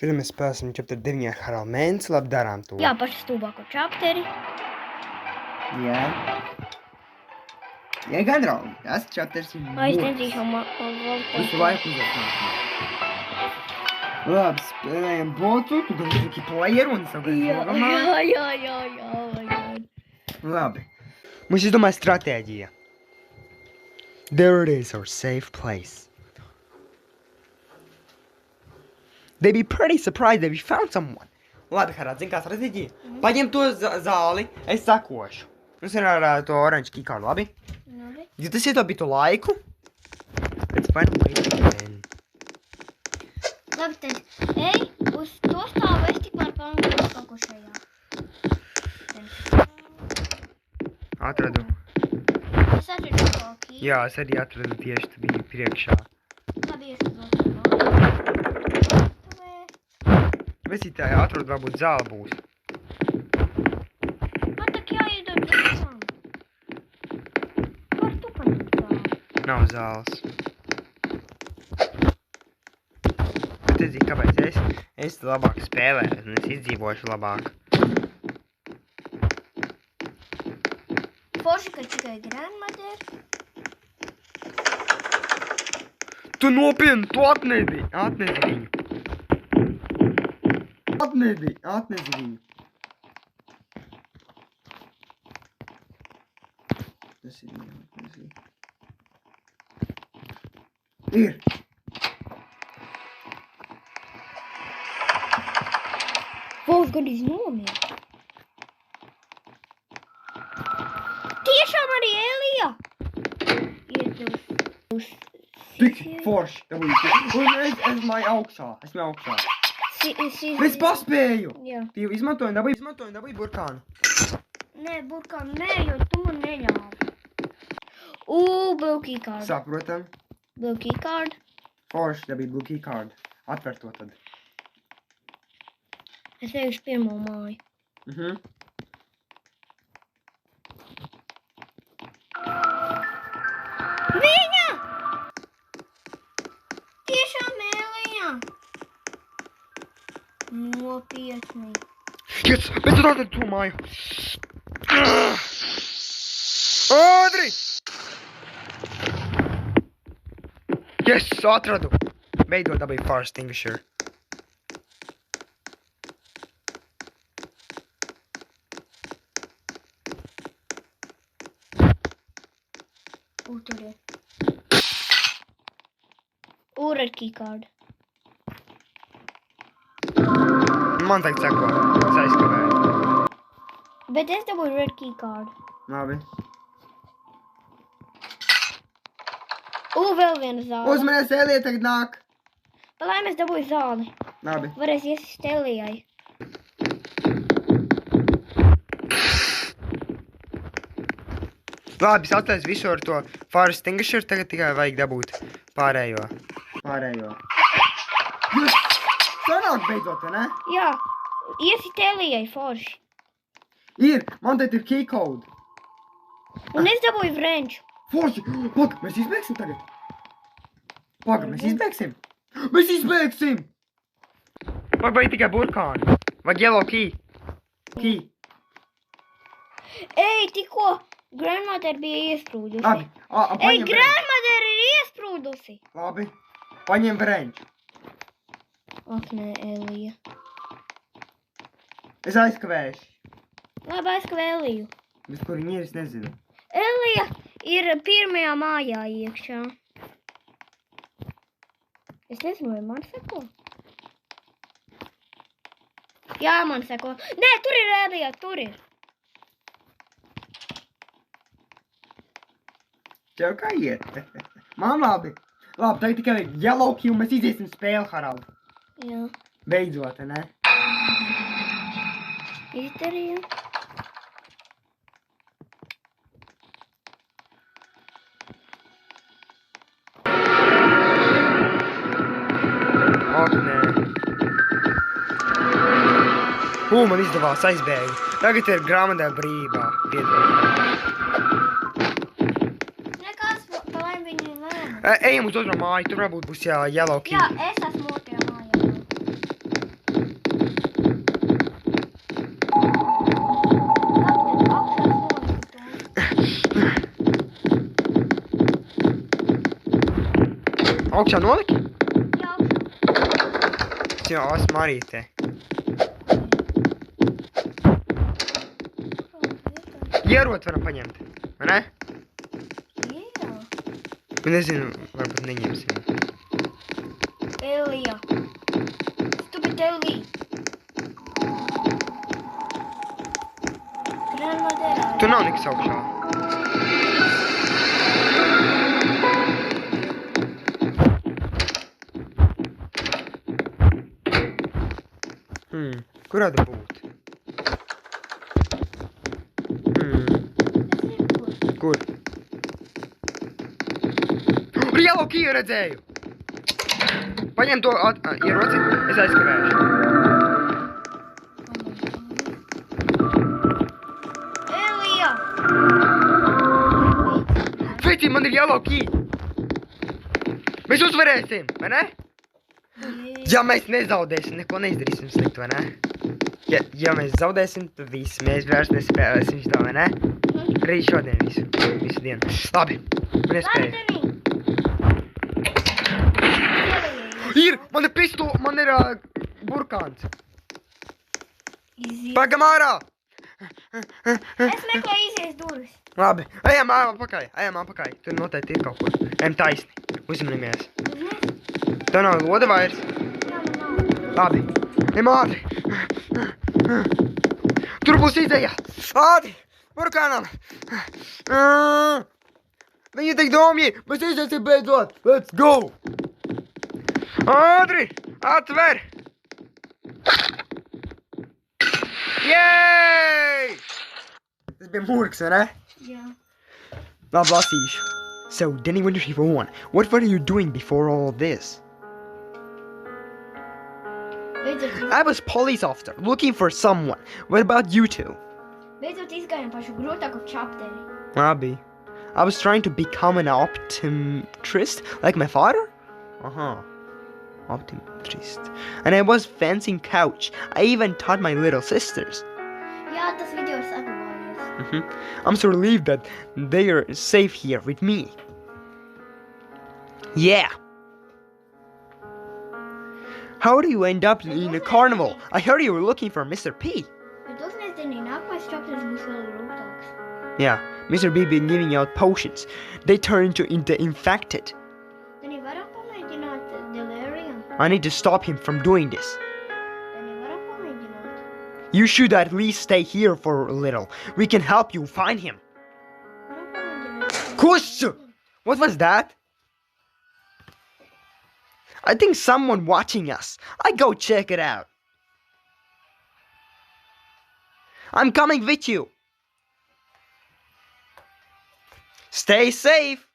Šodien mēs spēlēsim chapter 9 ar Harald Mēnesi, labi darām to. Jā, pašu stūbāko chapteri. Jā. Jā, gan Rauli, tas chapters ir Vai es nedrīkšu Visu laiku uzvērtāt. Labi, spēlējam botu, tu gan esi playeru un savu programmā. Jā. Labi. Mums izdomāja stratēģija. There it is, our safe place. They'd be pretty surprised if we found someone. Labi, Harald, zini kā stratēģija? Paņem to zāli, es sakošu. Mums ir ar to oranžu keycard, labi? Labi. Ja tas ietaupītu laiku, let's find a way to get in. Labi, tad ej uz to stāvu, es tikmēr pamanīju kaut ko šajā. Atradu. Es atradu kaut ko. Jā, es arī atradu tieši tu biji priekšā. Labi, es uzdotu. Vesītāji atradu, varbūt zāle būs. Man tak jāiedod visam. Var tu paņemt zāli? Nav zāles. Bet es zinu, kāpēc es labāk spēlēju, un es izdzīvošu labāk. Forši, ka tikai grandmother. Tu nopietni, tu atnesi viņu. Atnesi viņu. Tas ir jāatnesi. Ir. Vols gandrīz nomira. Tiešām arī Elija. Iet uz Tik forši. Un es esmu augšā. Es paspēju. Jā. Tu izmantoji dabūji burkānu. Nē, burkānu nē, jo tu man neļāvi. Blue keycard. Saprotam. Blue keycard. Forši dabīja blue keycard. Atver to tad. Es eju uz pirmo māju. Viņa! Tiešām Elija! Nopietni. Yes, bet tu atradi to māju. Ādri! Yes, atradu. Beidzot dabīju fire extinguisher. Tur ir. Red keycard. Man tagad sako, es aizkavēju. Bet es dabūju red keycard. Labi. Vēl viena zāle. Uzmanēs, Elija tagad nāk. Palēm es dabūju zāli. Labi. Varēs iesist Elijai. Labi, es atlaidu visu ar to fire extinguisher, tagad tikai vajag dabūt pārējo. Jūs sanāk beidzot, ne? Jā, iesit Elijai forši. Ir, man te ir key code. Un es dabūju vrenču. Forši, paga, mēs izbēgsim tagad. Mēs izbēgsim. Vai tikai burkānu? Vai yellow key? Ej, tikko grandmother bija iesprūdusi. Labi, Ej, paņem vrenču. grandmother ir iesprūdusi. Labi, paņem vrenču. Ak, nē, Elija. Es aizkavēšu. Labi, aizskavē Eliju. Bet kur viņi ir, es nezinu. Elija ir pirmajā mājā iekšā. Es nezinu, vai man seko. Jā, man seko. Nē, tur ir Elija, tur ir. Tev kā iet? Man labi. Labi, tagad tikai yellow key un mēs iziesim spēli, Harald. Jā, Beidzot, ne? izdarīju. Ak, nē. Man izdevās aizbēgu. Tagad ir grāmatā brīvā. Nekas, palēm viņi lēma. Ejam uz otro māju, tur varbūt būs yellow key. Jā, es esmu otrajā mājā. Augšā noliki? Jā, Jā, esmu arī te. Ierot varam paņemt, vai ne? jā. Nezinu, varbūt neņemsim. Elija. Stupid Elija. Granadera. Tu nav nekas augšā. Kurā tu būtu? Kur? Yellow key redzēju! Paņem to ieroci, es aizskavēšu. Elija. Feci, man ir yellow key! Mēs uzvarēsim, vai ne? Ja mēs nezaudēsim, neko neizdarīsim sliktu, vai ne? Ja mēs zaudēsim, tad viss, mēs vairs nespēlēsim šitā, vai ne? Arī šodien visu dienu. Labi, man nespēja. Ir, man ir pistola, man ir burkāns. Pagam ārā! Es meklēju izies durvis. Labi, ejam apakaļ. Tur noteikti ir kaut kur. Ejam taisni, uzmanimies. Tev nav loda vairs? Jā, man nav. Labi, ejam ātri. Tur būs izēja. Ātri, burkānam. Viņi tik domji, mēs iziesim beidzot. Let's go! Ātri, atver! Jej! Tas bija murgs, vai ne? Jā. Labi, lasīšu. So, Denny Winter Retriever 1, what were you doing before all this? Beidzot, I was police officer, looking for someone. What about you two? beidzot izgājām pašu grūtāko chapteri. Labi. I was trying to become an optometrist, like my father? Optometrist. And I was fencing couch. I even taught my little sisters. Jā, tas video ir saglabājies. I'm so relieved that they are safe here with me. Yeah. How do you end up in a carnival? I heard you were looking for Mr. P. Bet uznesdienī nākamais chapteris būs vēl grūtāks. Yeah, Mr. B been giving out potions. They turn into infected. Tad varam pamēģināt delirium. I need to stop him from doing this. Tad varam pamēģināt. You should at least stay here for a little. We can help you find him. Varam pamēģināt. Kush! What was that? I think someone watching us. I go check it out. I'm coming with you. Stay safe.